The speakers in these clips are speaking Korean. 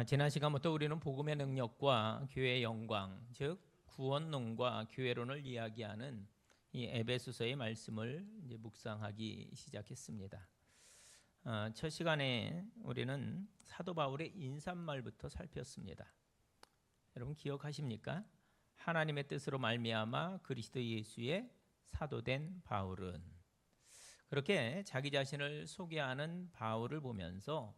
지난 시간부터 우리는 복음의 능력과 교회의 영광, 즉 구원론과 교회론을 이야기하는 이 에베소서의 말씀을 이제 묵상하기 시작했습니다. 첫 시간에 우리는 사도 바울의 인사말부터 살폈습니다. 여러분 기억하십니까? 하나님의 뜻으로 말미암아 그리스도 예수의 사도된 바울은, 그렇게 자기 자신을 소개하는 바울을 보면서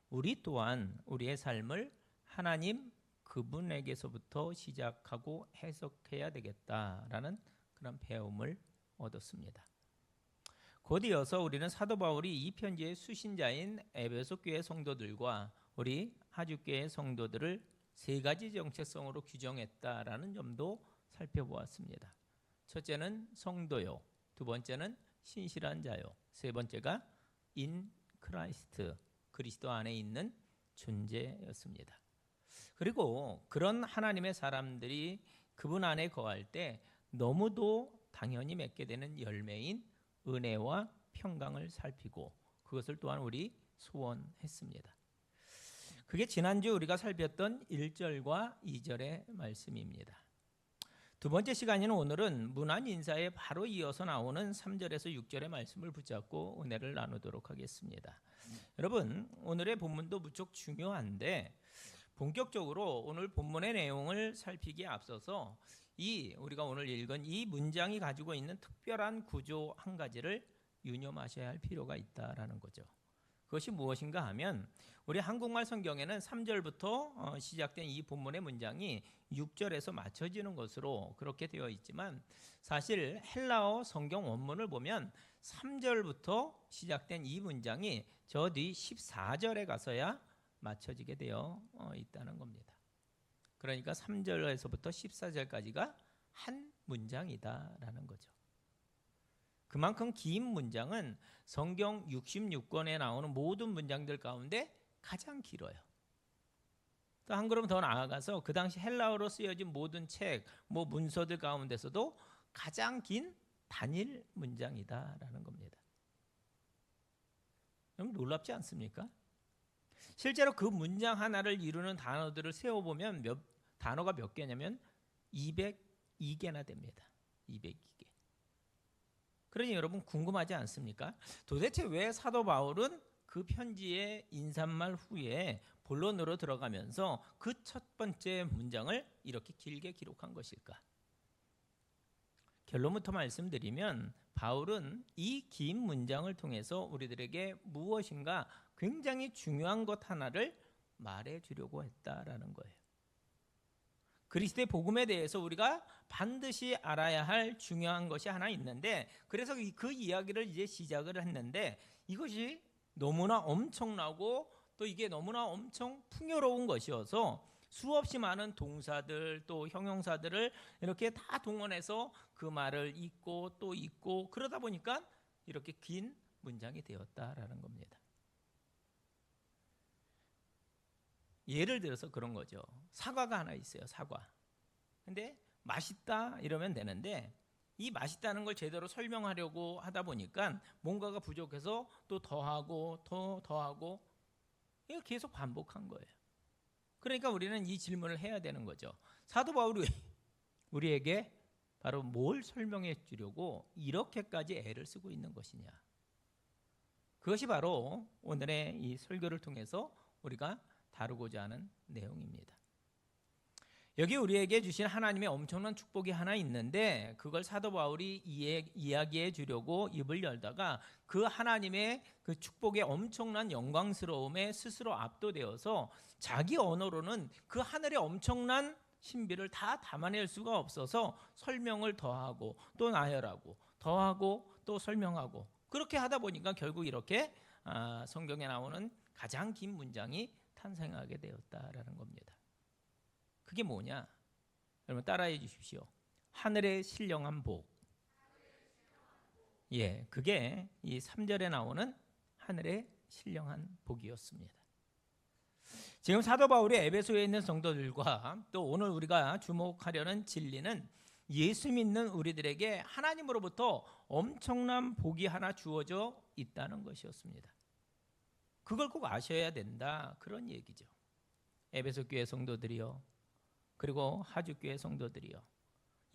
우리 또한 우리의 삶을 하나님 그분에게서부터 시작하고 해석해야 되겠다라는 그런 배움을 얻었습니다. 곧 이어서 우리는 사도 바울이 이 편지의 수신자인 에베소 교회 성도들과 우리 하주교회 성도들을 세 가지 정체성으로 규정했다라는 점도 살펴보았습니다. 첫째는 성도요, 두 번째는 신실한 자요, 세 번째가 인 크라이스트, 그리스도 안에 있는 존재였습니다. 그리고 그런 하나님의 사람들이 그분 안에 거할 때 너무도 당연히 맺게 되는 열매인 은혜와 평강을 살피고 그것을 또한 우리 소원했습니다. 그게 지난주 우리가 살폈던 1절과 2절의 말씀입니다. 두 번째 시간인 오늘은 문안 인사에 바로 이어서 나오는 3절에서 6절의 말씀을 붙잡고 은혜를 나누도록 하겠습니다. 여러분, 오늘의 본문도 무척 중요한데 본격적으로 오늘 본문의 내용을 살피기에 앞서서 우리가 오늘 읽은 이 문장이 가지고 있는 특별한 구조 한 가지를 유념하셔야 할 필요가 있다라는 거죠. 그것이 무엇인가 하면 우리 한국말 성경에는 3절부터 시작된 이 본문의 문장이 6절에서 맞춰지는 것으로 그렇게 되어 있지만, 사실 헬라어 성경 원문을 보면 3절부터 시작된 이 문장이 저 뒤 14절에 가서야 맞춰지게 되어 있다는 겁니다. 그러니까 3절에서부터 14절까지가 한 문장이다라는 거죠. 그만큼 긴 문장은 성경 66권에 나오는 모든 문장들 가운데 가장 길어요. 또 한 걸음 더 나아가서 그 당시 헬라어로 쓰여진 모든 책, 문서들 가운데서도 가장 긴 단일 문장이다라는 겁니다. 너무 놀랍지 않습니까? 실제로 그 문장 하나를 이루는 단어들을 세어보면 단어가 몇 개냐면 202개나 됩니다. 202개. 그러니 여러분 궁금하지 않습니까? 도대체 왜 사도 바울은 그 편지의 인사말 후에 본론으로 들어가면서 그 첫 번째 문장을 이렇게 길게 기록한 것일까? 결론부터 말씀드리면 바울은 이 긴 문장을 통해서 우리들에게 무엇인가 굉장히 중요한 것 하나를 말해주려고 했다라는 거예요. 그리스도의 복음에 대해서 우리가 반드시 알아야 할 중요한 것이 하나 있는데, 그래서 그 이야기를 이제 시작을 했는데, 이것이 너무나 엄청나고 또 이게 너무나 엄청 풍요로운 것이어서 수없이 많은 동사들 또 형용사들을 이렇게 다 동원해서 그 말을 읽고 또 읽고 그러다 보니까 이렇게 긴 문장이 되었다라는 겁니다. 예를 들어서 그런 거죠. 사과가 하나 있어요. 사과. 근데 맛있다 이러면 되는데, 이 맛있다는 걸 제대로 설명하려고 하다 보니까 뭔가가 부족해서 또 더하고 더 더하고 이거 계속 반복한 거예요. 그러니까 우리는 이 질문을 해야 되는 거죠. 사도 바울이 우리에게 바로 뭘 설명해 주려고 이렇게까지 애를 쓰고 있는 것이냐. 그것이 바로 오늘의 이 설교를 통해서 우리가 다루고자 하는 내용입니다. 여기 우리에게 주신 하나님의 엄청난 축복이 하나 있는데, 그걸 사도 바울이 이야기해 주려고 입을 열다가 그 하나님의 그 축복의 엄청난 영광스러움에 스스로 압도되어서 자기 언어로는 그 하늘의 엄청난 신비를 다 담아낼 수가 없어서 설명을 더하고 또 나열하고 더하고 또 설명하고, 그렇게 하다 보니까 결국 이렇게 성경에 나오는 가장 긴 문장이 탄생하게 되었다라는 겁니다. 그게 뭐냐? 여러분 따라해 주십시오. 하늘의 신령한 복. 예, 그게 이 3절에 나오는 하늘의 신령한 복이었습니다. 지금 사도 바울이 에베소에 있는 성도들과 또 오늘 우리가 주목하려는 진리는 예수 믿는 우리들에게 하나님으로부터 엄청난 복이 하나 주어져 있다는 것이었습니다. 그걸 꼭 아셔야 된다, 그런 얘기죠. 에베소 교회 성도들이요, 그리고 하주 교회 성도들이요,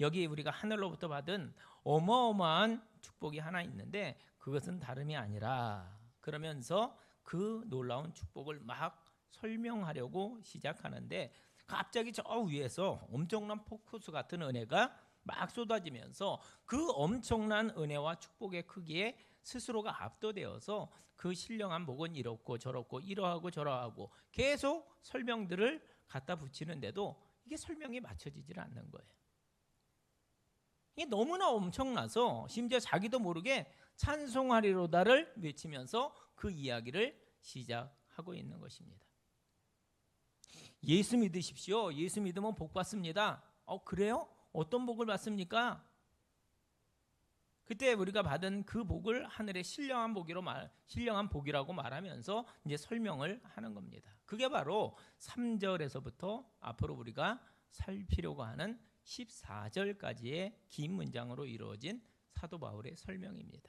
여기 우리가 하늘로부터 받은 어마어마한 축복이 하나 있는데 그것은 다름이 아니라, 그러면서 그 놀라운 축복을 막 설명하려고 시작하는데 갑자기 저 위에서 엄청난 폭포수 같은 은혜가 막 쏟아지면서 그 엄청난 은혜와 축복의 크기에 스스로가 압도되어서 그 신령한 복은 이렇고 저렇고 이러하고 저러하고 계속 설명들을 갖다 붙이는데도 이게 설명이 맞춰지질 않는 거예요. 이게 너무나 엄청나서 심지어 자기도 모르게 찬송하리로다를 외치면서 그 이야기를 시작하고 있는 것입니다. 예수 믿으십시오. 예수 믿으면 복 받습니다. 그래요? 어떤 복을 받습니까? 그때 우리가 받은 그 복을 하늘의 신령한 복이라고 말하면서 이제 설명을 하는 겁니다. 그게 바로 3절에서부터 앞으로 우리가 살피려고 하는 14절까지의 긴 문장으로 이루어진 사도 바울의 설명입니다.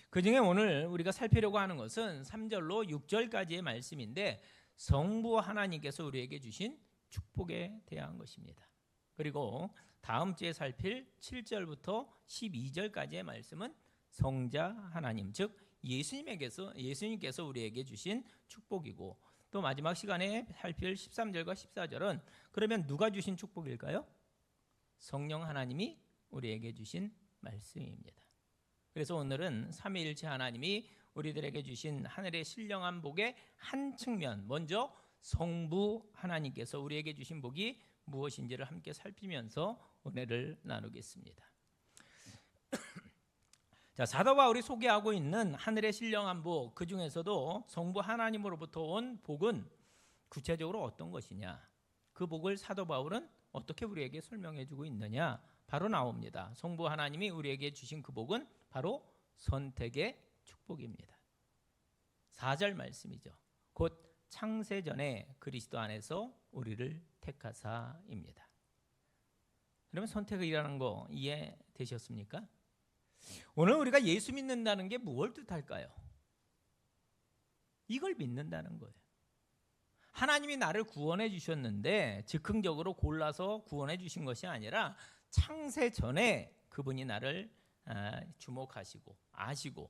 그중에 오늘 우리가 살피려고 하는 것은 3절로 6절까지의 말씀인데 성부 하나님께서 우리에게 주신 축복에 대한 것입니다. 그리고 다음 주에 살필 7절부터 12절까지의 말씀은 성자 하나님, 즉 예수님께서 우리에게 주신 축복이고, 또 마지막 시간에 살필 13절과 14절은 그러면 누가 주신 축복일까요? 성령 하나님이 우리에게 주신 말씀입니다. 그래서 오늘은 삼위일체 하나님이 우리들에게 주신 하늘의 신령한 복의 한 측면, 먼저 성부 하나님께서 우리에게 주신 복이 무엇인지를 함께 살피면서 은혜를 나누겠습니다. 자, 사도 바울이 소개하고 있는 하늘의 신령한 복, 그 중에서도 성부 하나님으로부터 온 복은 구체적으로 어떤 것이냐, 그 복을 사도 바울은 어떻게 우리에게 설명해 주고 있느냐, 바로 나옵니다. 성부 하나님이 우리에게 주신 그 복은 바로 선택의 축복입니다. 4절 말씀이죠. 곧 창세전에 그리스도 안에서 우리를 택하사입니다. 그러면 선택이라는 거 이해되셨습니까? 오늘 우리가 예수 믿는다는 게 무엇을 뜻할까요? 이걸 믿는다는 거예요. 하나님이 나를 구원해 주셨는데 즉흥적으로 골라서 구원해 주신 것이 아니라 창세 전에 그분이 나를 주목하시고 아시고,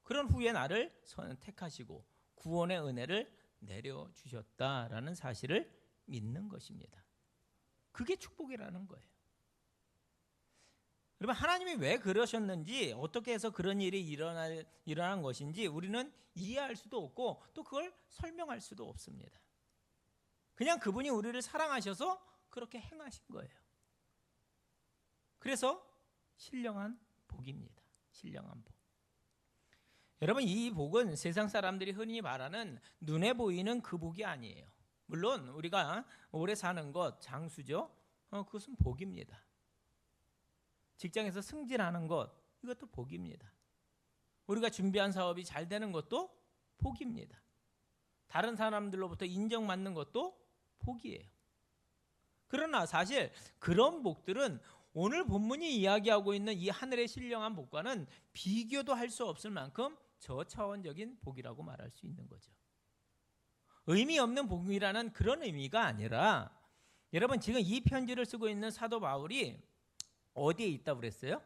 그런 후에 나를 선택하시고 구원의 은혜를 내려주셨다라는 사실을 믿는 것입니다. 그게 축복이라는 거예요. 여러분, 하나님이 왜 그러셨는지, 어떻게 해서 그런 일이 일어난 것인지 우리는 이해할 수도 없고 또 그걸 설명할 수도 없습니다. 그냥 그분이 우리를 사랑하셔서 그렇게 행하신 거예요. 그래서 신령한 복입니다. 신령한 복. 여러분, 이 복은 세상 사람들이 흔히 말하는 눈에 보이는 그 복이 아니에요. 물론 우리가 오래 사는 것, 장수죠. 그것은 복입니다. 직장에서 승진하는 것, 이것도 복입니다. 우리가 준비한 사업이 잘 되는 것도 복입니다. 다른 사람들로부터 인정받는 것도 복이에요. 그러나 사실 그런 복들은 오늘 본문이 이야기하고 있는 이 하늘의 신령한 복과는 비교도 할 수 없을 만큼 저차원적인 복이라고 말할 수 있는 거죠. 의미 없는 복이라는 그런 의미가 아니라, 여러분 지금 이 편지를 쓰고 있는 사도 바울이 어디에 있다고 그랬어요?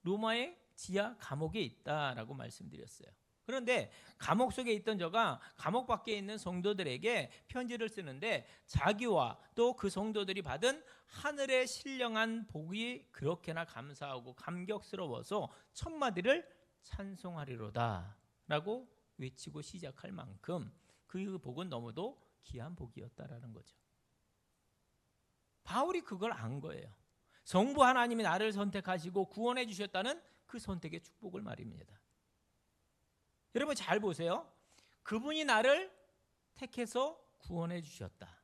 로마의 지하 감옥에 있다라고 말씀드렸어요. 그런데 감옥 속에 있던 저가 감옥 밖에 있는 성도들에게 편지를 쓰는데 자기와 또 그 성도들이 받은 하늘의 신령한 복이 그렇게나 감사하고 감격스러워서 첫마디를 찬송하리로다 라고 외치고 시작할 만큼 그 복은 너무도 귀한 복이었다라는 거죠. 바울이 그걸 안 거예요. 성부 하나님이 나를 선택하시고 구원해 주셨다는 그 선택의 축복을 말입니다. 여러분 잘 보세요. 그분이 나를 택해서 구원해 주셨다.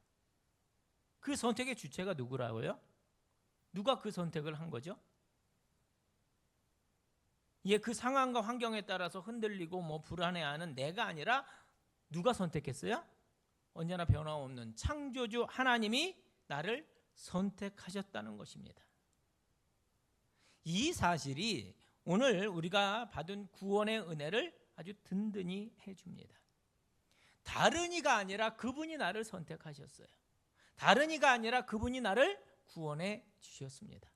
그 선택의 주체가 누구라고요? 누가 그 선택을 한 거죠? 그 상황과 환경에 따라서 흔들리고 불안해하는 내가 아니라 누가 선택했어요? 언제나 변함없는 창조주 하나님이 나를 선택하셨다는 것입니다. 이 사실이 오늘 우리가 받은 구원의 은혜를 아주 든든히 해줍니다. 다른 이가 아니라 그분이 나를 선택하셨어요. 다른 이가 아니라 그분이 나를 구원해 주셨습니다.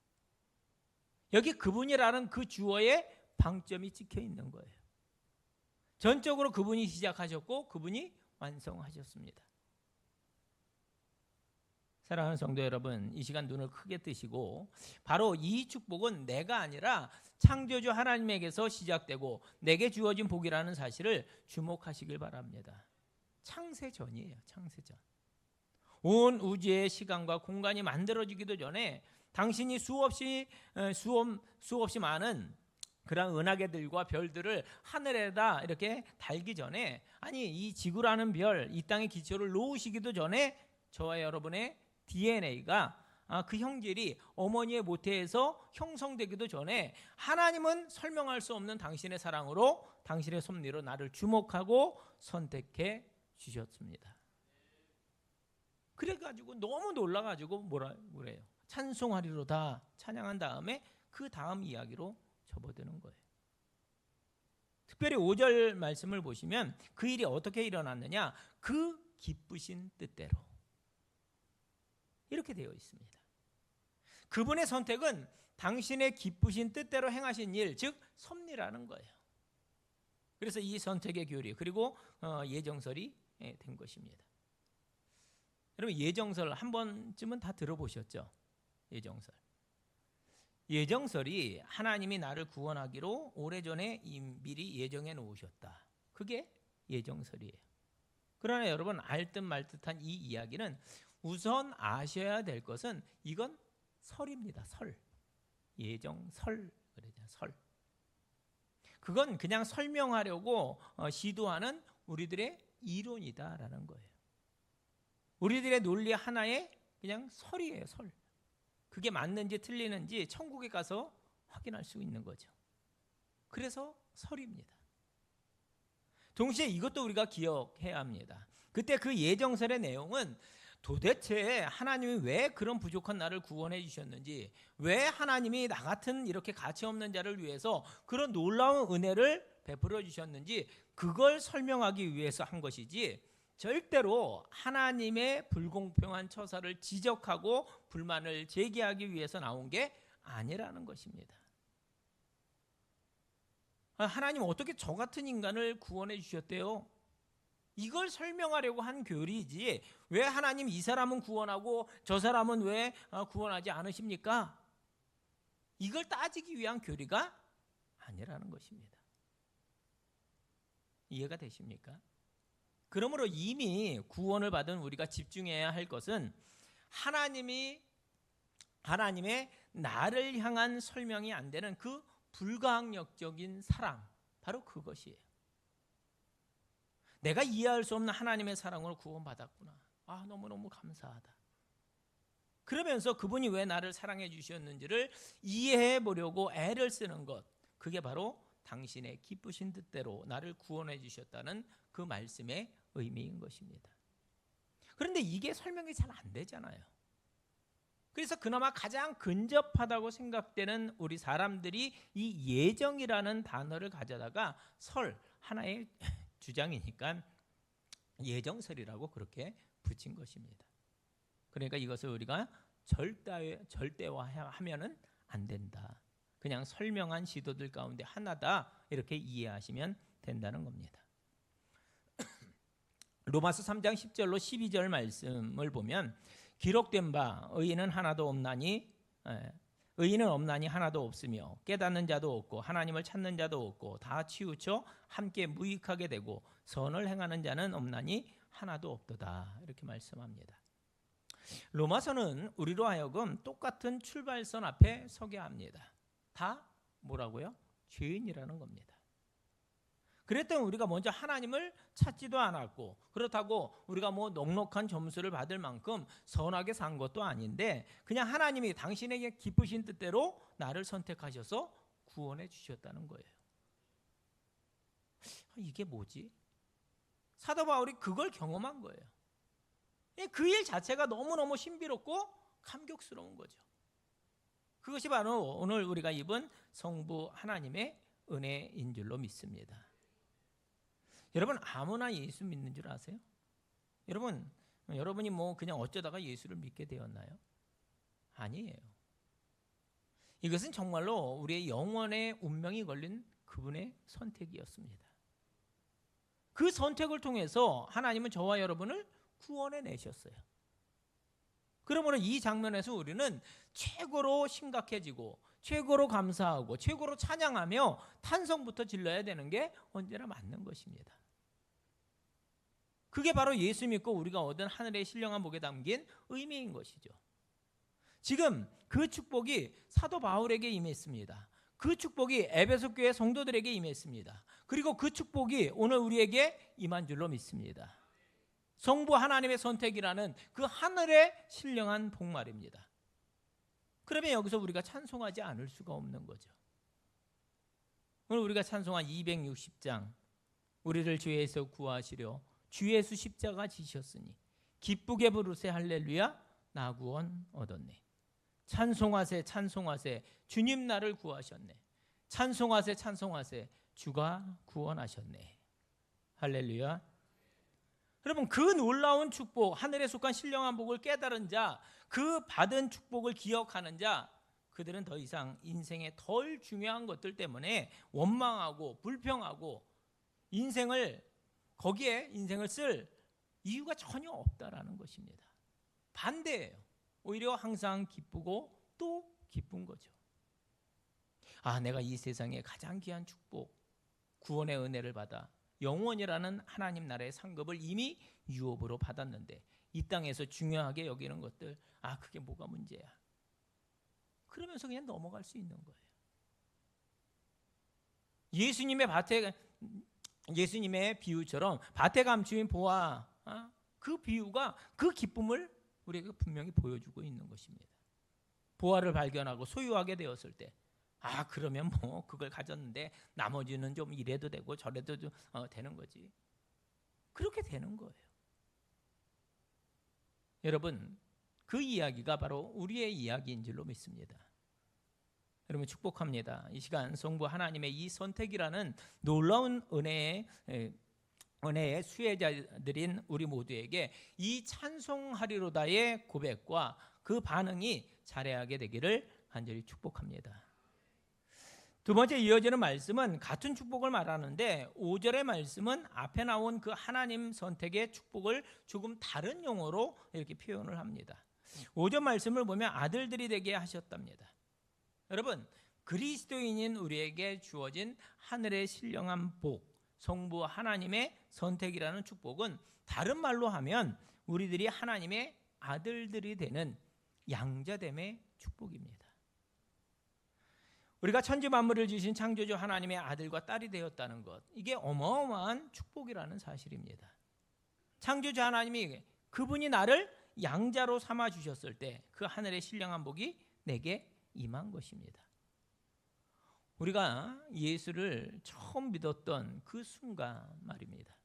여기 그분이라는 그 주어의 방점이 찍혀 있는 거예요. 전적으로 그분이 시작하셨고 그분이 완성하셨습니다. 사랑하는 성도 여러분, 이 시간 눈을 크게 뜨시고 바로 이 축복은 내가 아니라 창조주 하나님에게서 시작되고 내게 주어진 복이라는 사실을 주목하시길 바랍니다. 창세전이에요. 창세전. 온 우주의 시간과 공간이 만들어지기도 전에 당신이 수없이 많은 그런 은하계들과 별들을 하늘에다 이렇게 달기 전에, 아니 이 지구라는 별, 이 땅의 기초를 놓으시기도 전에 저와 여러분의 DNA가 그 형질이 어머니의 모태에서 형성되기도 전에 하나님은 설명할 수 없는 당신의 사랑으로, 당신의 섭리로 나를 주목하고 선택해 주셨습니다. 그래가지고 너무 놀라가지고 뭐래요? 찬송하리로다 찬양한 다음에 그 다음 이야기로 접어드는 거예요. 특별히 5절 말씀을 보시면 그 일이 어떻게 일어났느냐? 그 기쁘신 뜻대로, 이렇게 되어 있습니다. 그분의 선택은 당신의 기쁘신 뜻대로 행하신 일, 즉 섭리라는 거예요. 그래서 이 선택의 교리, 그리고 예정설이 된 것입니다. 여러분, 예정설 한 번쯤은 다 들어보셨죠? 예정설. 예정설이 하나님이 나를 구원하기로 오래전에 미리 예정해 놓으셨다. 그게 예정설이에요. 그러나 여러분, 알듯 말듯한 이 이야기는 우선 아셔야 될 것은 이건 설입니다. 설. 예정설 그러잖아요. 설. 그건 그냥 설명하려고 시도하는 우리들의 이론이다라는 거예요. 우리들의 논리 하나의 그냥 설이에요. 설. 그게 맞는지 틀리는지 천국에 가서 확인할 수 있는 거죠. 그래서 설입니다. 동시에 이것도 우리가 기억해야 합니다. 그때 그 예정설의 내용은 도대체 하나님이 왜 그런 부족한 나를 구원해 주셨는지, 왜 하나님이 나 같은 이렇게 가치 없는 자를 위해서 그런 놀라운 은혜를 베풀어 주셨는지, 그걸 설명하기 위해서 한 것이지 절대로 하나님의 불공평한 처사를 지적하고 불만을 제기하기 위해서 나온 게 아니라는 것입니다. 하나님 어떻게 저 같은 인간을 구원해 주셨대요? 이걸 설명하려고 한 교리이지, 왜 하나님 이 사람은 구원하고 저 사람은 왜 구원하지 않으십니까? 이걸 따지기 위한 교리가 아니라는 것입니다. 이해가 되십니까? 그러므로 이미 구원을 받은 우리가 집중해야 할 것은 하나님의 나를 향한 설명이 안 되는 그 불가항력적인 사랑, 바로 그것이에요. 내가 이해할 수 없는 하나님의 사랑으로 구원받았구나. 너무너무 감사하다. 그러면서 그분이 왜 나를 사랑해 주셨는지를 이해해 보려고 애를 쓰는 것, 그게 바로 당신의 기쁘신 뜻대로 나를 구원해 주셨다는 그 말씀의 의미인 것입니다. 그런데 이게 설명이 잘 안 되잖아요. 그래서 그나마 가장 근접하다고 생각되는 우리 사람들이 이 예정이라는 단어를 가져다가 설, 하나의 주장이니까 예정설이라고 그렇게 붙인 것입니다. 그러니까 이것을 우리가 절대화하면은 안 된다. 그냥 설명한 시도들 가운데 하나다, 이렇게 이해하시면 된다는 겁니다. 로마서 3장 10절로 12절 말씀을 보면 기록된 바 의인은 없나니 하나도 없으며 깨닫는 자도 없고 하나님을 찾는 자도 없고 다 치우쳐 함께 무익하게 되고 선을 행하는 자는 없나니 하나도 없도다, 이렇게 말씀합니다. 로마서는 우리로 하여금 똑같은 출발선 앞에 서게 합니다. 다 뭐라고요? 죄인이라는 겁니다. 그랬더니 우리가 먼저 하나님을 찾지도 않았고, 그렇다고 우리가 뭐 넉넉한 점수를 받을 만큼 선하게 산 것도 아닌데 그냥 하나님이 당신에게 기쁘신 뜻대로 나를 선택하셔서 구원해 주셨다는 거예요. 이게 뭐지? 사도 바울이 그걸 경험한 거예요. 그 일 자체가 너무너무 신비롭고 감격스러운 거죠. 그것이 바로 오늘 우리가 입은 성부 하나님의 은혜인 줄로 믿습니다. 여러분 아무나 예수 믿는 줄 아세요? 여러분이 뭐 그냥 어쩌다가 예수를 믿게 되었나요? 아니에요. 이것은 정말로 우리의 영원의 운명이 걸린 그분의 선택이었습니다. 그 선택을 통해서 하나님은 저와 여러분을 구원해 내셨어요. 그러므로 이 장면에서 우리는 최고로 심각해지고 최고로 감사하고 최고로 찬양하며 탄성부터 질러야 되는 게 언제나 맞는 것입니다. 그게 바로 예수 믿고 우리가 얻은 하늘의 신령한 복에 담긴 의미인 것이죠. 지금 그 축복이 사도 바울에게 임했습니다. 그 축복이 에베소 교회 성도들에게 임했습니다. 그리고 그 축복이 오늘 우리에게 임한 줄로 믿습니다. 성부 하나님의 선택이라는 그 하늘의 신령한 복말입니다. 그러면 여기서 우리가 찬송하지 않을 수가 없는 거죠. 오늘 우리가 찬송한 260장, 우리를 죄에서 구하시려 주 예수 십자가 지셨으니 기쁘게 부르세 할렐루야 나 구원 얻었네. 찬송하세 찬송하세 주님 나를 구하셨네. 찬송하세 찬송하세 주가 구원하셨네. 할렐루야. 여러분 그 놀라운 축복, 하늘에 속한 신령한 복을 깨달은 자, 그 받은 축복을 기억하는 자, 그들은 더 이상 인생의 덜 중요한 것들 때문에 원망하고 불평하고 거기에 인생을 쓸 이유가 전혀 없다라는 것입니다. 반대예요. 오히려 항상 기쁘고 또 기쁜 거죠. 내가 이 세상에 가장 귀한 축복, 구원의 은혜를 받아 영원이라는 하나님 나라의 상급을 이미 유업으로 받았는데 이 땅에서 중요하게 여기는 것들, 그게 뭐가 문제야? 그러면서 그냥 넘어갈 수 있는 거예요. 예수님의 비유처럼 밭에 감추인 보화, 그 비유가 그 기쁨을 우리에게 분명히 보여주고 있는 것입니다. 보화를 발견하고 소유하게 되었을 때, 그러면 뭐 그걸 가졌는데 나머지는 좀 이래도 되고 저래도 좀 되는 거지. 그렇게 되는 거예요. 여러분, 그 이야기가 바로 우리의 이야기인 줄로 믿습니다. 여러분 축복합니다. 이 시간 성부 하나님의 이 선택이라는 놀라운 은혜의 수혜자들인 우리 모두에게 이 찬송하리로다의 고백과 그 반응이 자래하게 되기를 간절히 축복합니다. 두 번째 이어지는 말씀은 같은 축복을 말하는데 5절의 말씀은 앞에 나온 그 하나님 선택의 축복을 조금 다른 용어로 이렇게 표현을 합니다. 5절 말씀을 보면 아들들이 되게 하셨답니다. 여러분, 그리스도인인 우리에게 주어진 하늘의 신령한 복, 성부 하나님의 선택이라는 축복은 다른 말로 하면 우리들이 하나님의 아들들이 되는 양자됨의 축복입니다. 우리가 천지 만물을 지으신 창조주 하나님의 아들과 딸이 되었다는 것, 이게 어마어마한 축복이라는 사실입니다. 창조주 하나님이 그분이 나를 양자로 삼아 주셨을 때 그 하늘의 신령한 복이 내게 임한 것입니다. 우리가 예수를 처음 믿었던 그 순간 말입니다.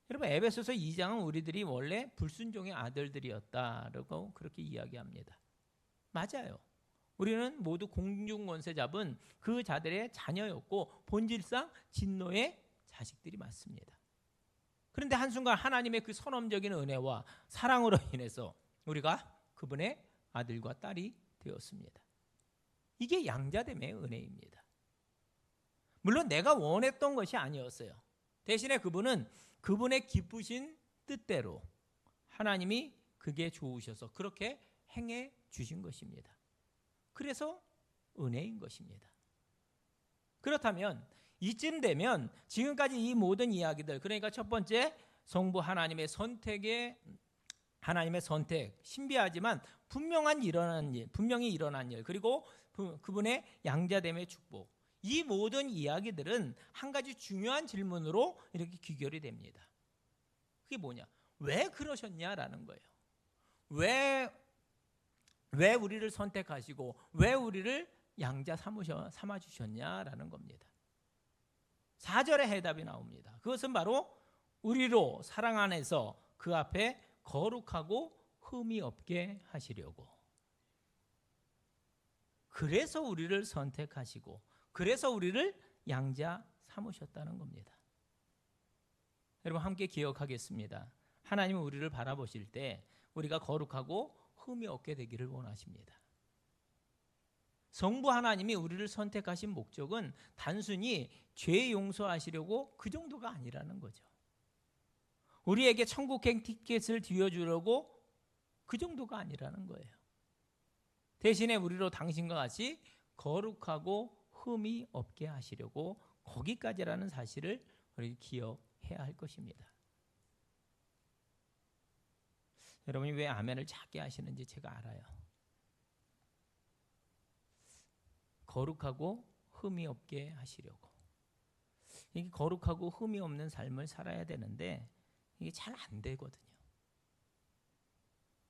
여러분 에베소서 2장은 우리들이 원래 불순종의 아들들이었다라고 그렇게 이야기합니다. 맞아요. 우리는 모두 공중권세 잡은 그 자들의 자녀였고 본질상 진노의 자식들이 맞습니다. 그런데 한순간 하나님의 그 선엄적인 은혜와 사랑으로 인해서 우리가 그분의 아들과 딸이 되었습니다. 이게 양자됨의 은혜입니다. 물론 내가 원했던 것이 아니었어요. 대신에 그분은 그분의 기쁘신 뜻대로 하나님이 그게 좋으셔서 그렇게 행해 주신 것입니다. 그래서 은혜인 것입니다. 그렇다면 이쯤 되면 지금까지 이 모든 이야기들, 그러니까 첫 번째 성부 하나님의 선택, 신비하지만 분명히 일어난 일, 그리고 그분의 양자됨의 축복, 이 모든 이야기들은 한 가지 중요한 질문으로 이렇게 귀결이 됩니다. 그게 뭐냐? 왜 그러셨냐라는 거예요. 왜 우리를 선택하시고 왜 우리를 양자 삼아 주셨냐라는 겁니다. 4절의 해답이 나옵니다. 그것은 바로 우리로 사랑 안에서 그 앞에 거룩하고 흠이 없게 하시려고. 그래서 우리를 선택하시고 그래서 우리를 양자 삼으셨다는 겁니다. 여러분 함께 기억하겠습니다. 하나님은 우리를 바라보실 때 우리가 거룩하고 흠이 없게 되기를 원하십니다. 성부 하나님이 우리를 선택하신 목적은 단순히 죄 용서하시려고 그 정도가 아니라는 거죠. 우리에게 천국행 티켓을 뒤어주려고 그 정도가 아니라는 거예요. 대신에 우리로 당신과 같이 거룩하고 흠이 없게 하시려고 거기까지라는 사실을 우리 기억해야 할 것입니다. 여러분이 왜 아멘을 작게 하시는지 제가 알아요. 거룩하고 흠이 없게 하시려고. 이게 거룩하고 흠이 없는 삶을 살아야 되는데 이게 잘 안 되거든요.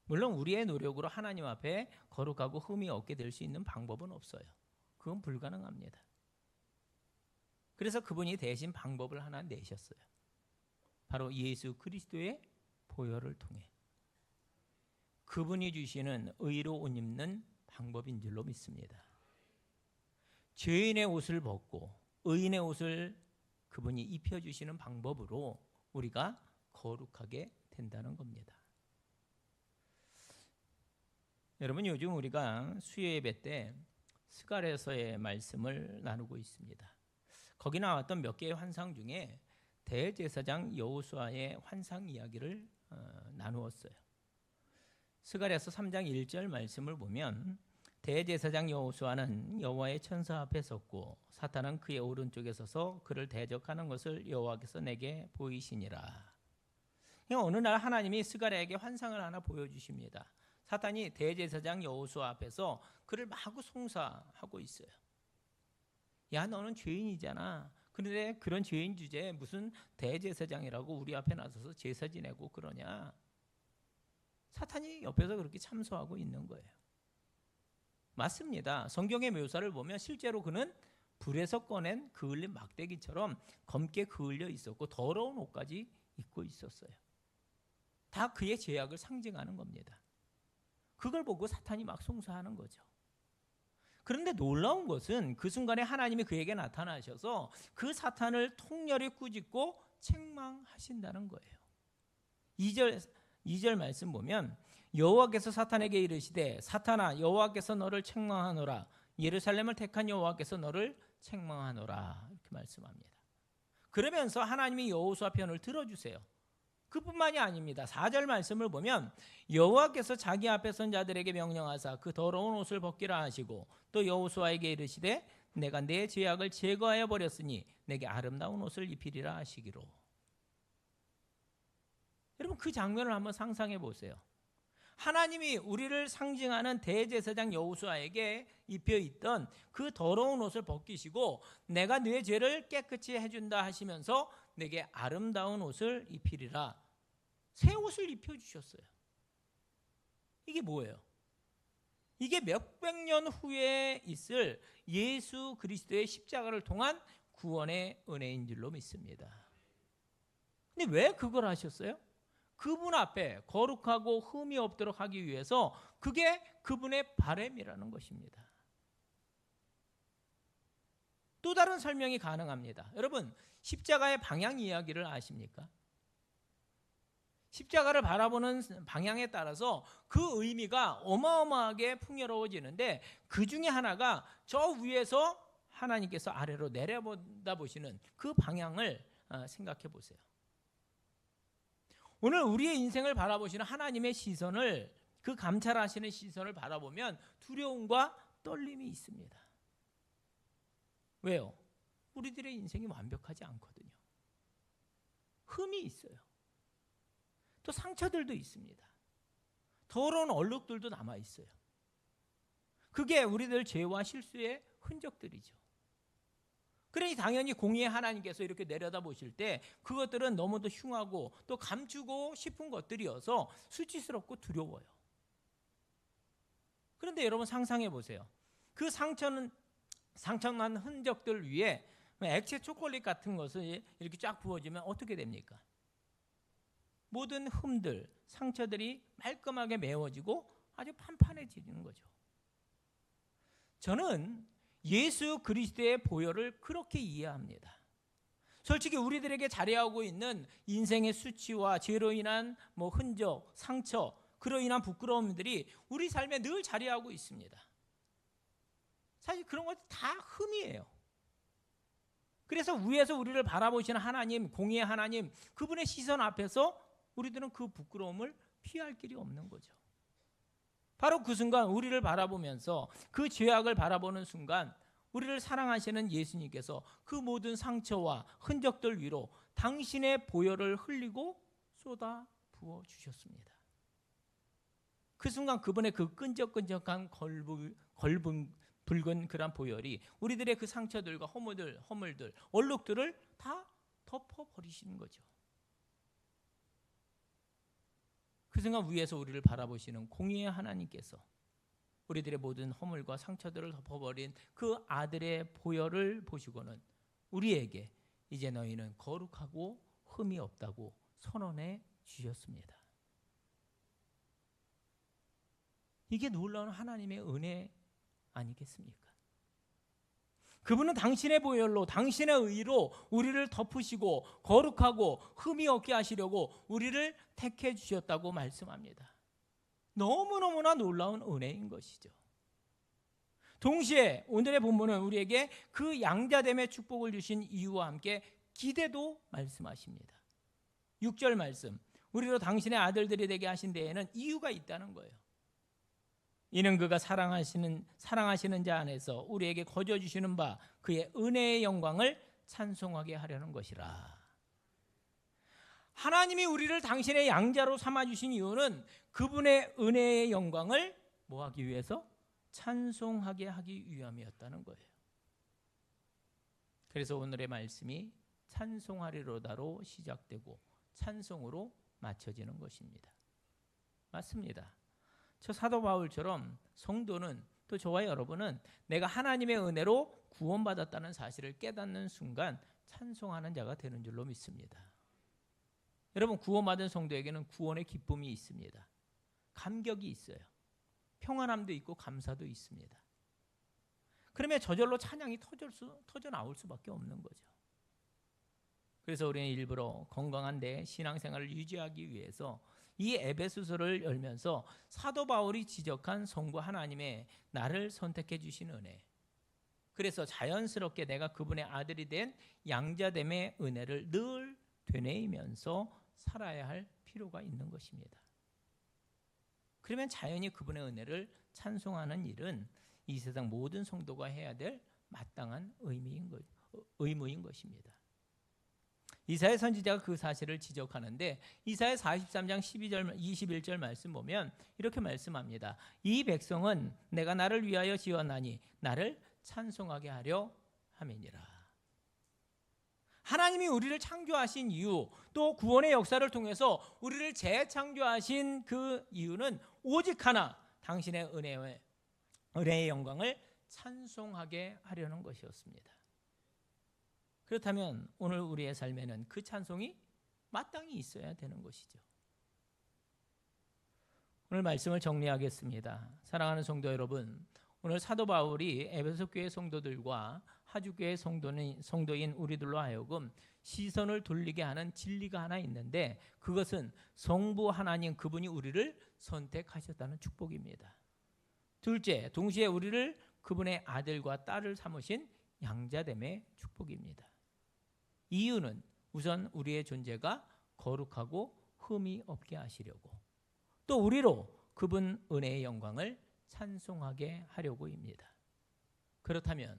물론 우리의 노력으로 하나님 앞에 거룩하고 흠이 없게 될 수 있는 방법은 없어요. 그건 불가능합니다. 그래서 그분이 대신 방법을 하나 내셨어요. 바로 예수 그리스도의 보혈을 통해 그분이 주시는 의로 옷 입는 방법인 줄로 믿습니다. 죄인의 옷을 벗고 의인의 옷을 그분이 입혀주시는 방법으로 우리가 거룩하게 된다는 겁니다. 여러분 요즘 우리가 수요 예배 때 스가랴서의 말씀을 나누고 있습니다. 거기 나왔던 몇 개의 환상 중에 대제사장 여호수아의 환상 이야기를 나누었어요. 스가랴서 3장 1절 말씀을 보면 대제사장 여호수아는 여호와의 천사 앞에 섰고 사탄은 그의 오른쪽에 서서 그를 대적하는 것을 여호와께서 내게 보이시니라. 어느 날 하나님이 스가랴에게 환상을 하나 보여주십니다. 사탄이 대제사장 여호수아 앞에서 그를 마구 송사하고 있어요. 야, 너는 죄인이잖아. 그런데 그런 죄인 주제에 무슨 대제사장이라고 우리 앞에 나서서 제사 지내고 그러냐. 사탄이 옆에서 그렇게 참소하고 있는 거예요. 맞습니다. 성경의 묘사를 보면 실제로 그는 불에서 꺼낸 그을린 막대기처럼 검게 그을려 있었고 더러운 옷까지 입고 있었어요. 다 그의 죄악을 상징하는 겁니다. 그걸 보고 사탄이 막 송사하는 거죠. 그런데 놀라운 것은 그 순간에 하나님이 그에게 나타나셔서 그 사탄을 통렬히 꾸짖고 책망하신다는 거예요. 2절 말씀 보면 여호와께서 사탄에게 이르시되 사탄아 여호와께서 너를 책망하노라 예루살렘을 택한 여호와께서 너를 책망하노라 이렇게 말씀합니다. 그러면서 하나님이 여호수아 편을 들어주세요. 그뿐만이 아닙니다. 4절 말씀을 보면 여호와께서 자기 앞에 선 자들에게 명령하사 그 더러운 옷을 벗기라 하시고 또 여호수아에게 이르시되 내가 내 죄악을 제거하여 버렸으니 내게 아름다운 옷을 입히리라 하시기로. 여러분 그 장면을 한번 상상해 보세요. 하나님이 우리를 상징하는 대제사장 여호수아에게 입혀있던 그 더러운 옷을 벗기시고 내가 네 죄를 깨끗이 해준다 하시면서 내게 아름다운 옷을 입히리라. 새 옷을 입혀주셨어요. 이게 뭐예요? 이게 몇백 년 후에 있을 예수 그리스도의 십자가를 통한 구원의 은혜인 줄로 믿습니다. 근데 왜 그걸 하셨어요? 그분 앞에 거룩하고 흠이 없도록 하기 위해서 그게 그분의 바람이라는 것입니다. 또 다른 설명이 가능합니다. 여러분 십자가의 방향 이야기를 아십니까? 십자가를 바라보는 방향에 따라서 그 의미가 어마어마하게 풍요로워지는데 그 중에 하나가 저 위에서 하나님께서 아래로 내려보다 보시는 그 방향을 생각해 보세요. 오늘 우리의 인생을 바라보시는 하나님의 시선을 그 감찰하시는 시선을 바라보면 두려움과 떨림이 있습니다. 왜요? 우리들의 인생이 완벽하지 않거든요. 흠이 있어요. 또 상처들도 있습니다. 더러운 얼룩들도 남아 있어요. 그게 우리들 죄와 실수의 흔적들이죠. 그러니 당연히 공의의 하나님께서 이렇게 내려다보실 때 그것들은 너무도 흉하고 또 감추고 싶은 것들이어서 수치스럽고 두려워요. 그런데 여러분 상상해 보세요. 그 상처난 흔적들 위에 액체 초콜릿 같은 것을 이렇게 쫙 부어주면 어떻게 됩니까? 모든 흠들, 상처들이 말끔하게 메워지고 아주 판판해지는 거죠. 저는 예수 그리스도의 보혈을 그렇게 이해합니다. 솔직히 우리들에게 자리하고 있는 인생의 수치와 죄로 인한 흔적, 상처, 그로 인한 부끄러움들이 우리 삶에 늘 자리하고 있습니다. 사실 그런 것도 다 흠이에요. 그래서 위에서 우리를 바라보시는 하나님, 공의의 하나님, 그분의 시선 앞에서 우리들은 그 부끄러움을 피할 길이 없는 거죠. 바로 그 순간 우리를 바라보면서 그 죄악을 바라보는 순간 우리를 사랑하시는 예수님께서 그 모든 상처와 흔적들 위로 당신의 보혈을 흘리고 쏟아 부어 주셨습니다. 그 순간 그분의 그 끈적끈적한 붉은 그런 보혈이 우리들의 그 상처들과 허물들, 얼룩들을 다 덮어버리시는 거죠. 그 순간 위에서 우리를 바라보시는 공의의 하나님께서 우리들의 모든 허물과 상처들을 덮어버린 그 아들의 보혈을 보시고는 우리에게 이제 너희는 거룩하고 흠이 없다고 선언해 주셨습니다. 이게 놀라운 하나님의 은혜 아니겠습니까? 그분은 당신의 보혈로, 당신의 의로 우리를 덮으시고 거룩하고 흠이 없게 하시려고 우리를 택해 주셨다고 말씀합니다. 너무너무나 놀라운 은혜인 것이죠. 동시에 오늘의 본문은 우리에게 그 양자됨의 축복을 주신 이유와 함께 기대도 말씀하십니다. 6절 말씀, 우리로 당신의 아들들이 되게 하신 데에는 이유가 있다는 거예요. 이는 그가 사랑하시는 자 안에서 우리에게 거저 주시는 바 그의 은혜의 영광을 찬송하게 하려는 것이라. 하나님이 우리를 당신의 양자로 삼아주신 이유는 그분의 은혜의 영광을 뭐하기 위해서? 찬송하게 하기 위함이었다는 거예요. 그래서 오늘의 말씀이 찬송하리로다로 시작되고 찬송으로 맞춰지는 것입니다. 맞습니다. 저 사도 바울처럼 성도는, 또 저와 여러분은 내가 하나님의 은혜로 구원받았다는 사실을 깨닫는 순간 찬송하는 자가 되는 줄로 믿습니다. 여러분, 구원받은 성도에게는 구원의 기쁨이 있습니다. 감격이 있어요. 평안함도 있고 감사도 있습니다. 그러면 저절로 찬양이 터져 나올 수밖에 없는 거죠. 그래서 우리는 일부러 건강한 내 신앙생활을 유지하기 위해서 이 에베소서를 열면서 사도 바울이 지적한 성부 하나님의 나를 선택해 주신 은혜, 그래서 자연스럽게 내가 그분의 아들이 된 양자됨의 은혜를 늘 되뇌이면서 살아야 할 필요가 있는 것입니다. 그러면 자연히 그분의 은혜를 찬송하는 일은 이 세상 모든 성도가 해야 될 마땅한 의무인 것입니다. 이사야 선지자가 그 사실을 지적하는데 이사야 43장 21절 말씀 보면 이렇게 말씀합니다. 이 백성은 내가 나를 위하여 지었나니 나를 찬송하게 하려 함이니라. 하나님이 우리를 창조하신 이유, 또 구원의 역사를 통해서 우리를 재창조하신 그 이유는 오직 하나, 당신의 은혜의 영광을 찬송하게 하려는 것이었습니다. 그렇다면 오늘 우리의 삶에는 그 찬송이 마땅히 있어야 되는 것이죠. 오늘 말씀을 정리하겠습니다. 사랑하는 성도 여러분, 오늘 사도 바울이 에베소 교회 성도들과 하주 교회 성도인 우리들로 하여금 시선을 돌리게 하는 진리가 하나 있는데, 그것은 성부 하나님 그분이 우리를 선택하셨다는 축복입니다. 둘째, 동시에 우리를 그분의 아들과 딸을 삼으신 양자됨의 축복입니다. 이유는 우선 우리의 존재가 거룩하고 흠이 없게 하시려고, 또 우리로 그분 은혜의 영광을 찬송하게 하려고입니다. 그렇다면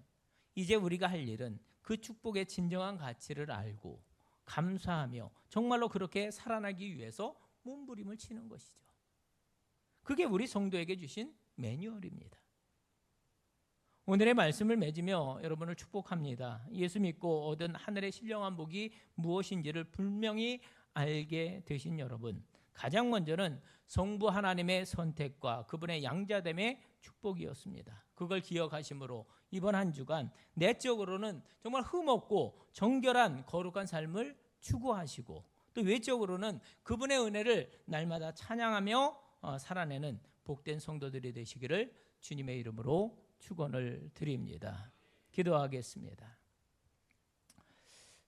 이제 우리가 할 일은 그 축복의 진정한 가치를 알고 감사하며 정말로 그렇게 살아나기 위해서 몸부림을 치는 것이죠. 그게 우리 성도에게 주신 매뉴얼입니다. 오늘의 말씀을 맺으며 여러분을 축복합니다. 예수 믿고 얻은 하늘의 신령한 복이 무엇인지를 분명히 알게 되신 여러분, 가장 먼저는 성부 하나님의 선택과 그분의 양자됨의 축복이었습니다. 그걸 기억하심으로 이번 한 주간 내적으로는 정말 흠없고 정결한 거룩한 삶을 추구하시고, 또 외적으로는 그분의 은혜를 날마다 찬양하며 살아내는 복된 성도들이 되시기를 주님의 이름으로 축원을 드립니다. 기도하겠습니다.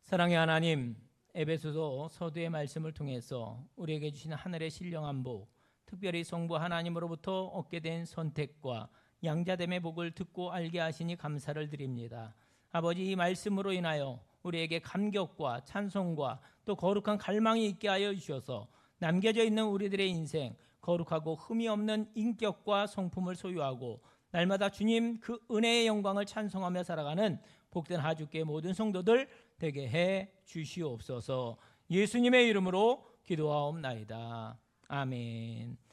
사랑의 하나님, 에베소서 서두의 말씀을 통해서 우리에게 주신 하늘의 신령한 복, 특별히 성부 하나님으로부터 얻게 된 선택과 양자됨의 복을 듣고 알게 하시니 감사를 드립니다. 아버지, 이 말씀으로 인하여 우리에게 감격과 찬송과 또 거룩한 갈망이 있게 하여 주셔서 남겨져 있는 우리들의 인생, 거룩하고 흠이 없는 인격과 성품을 소유하고 날마다 주님 그 은혜의 영광을 찬송하며 살아가는 복된 하주교회 모든 성도들 되게 해 주시옵소서. 예수님의 이름으로 기도하옵나이다. 아멘.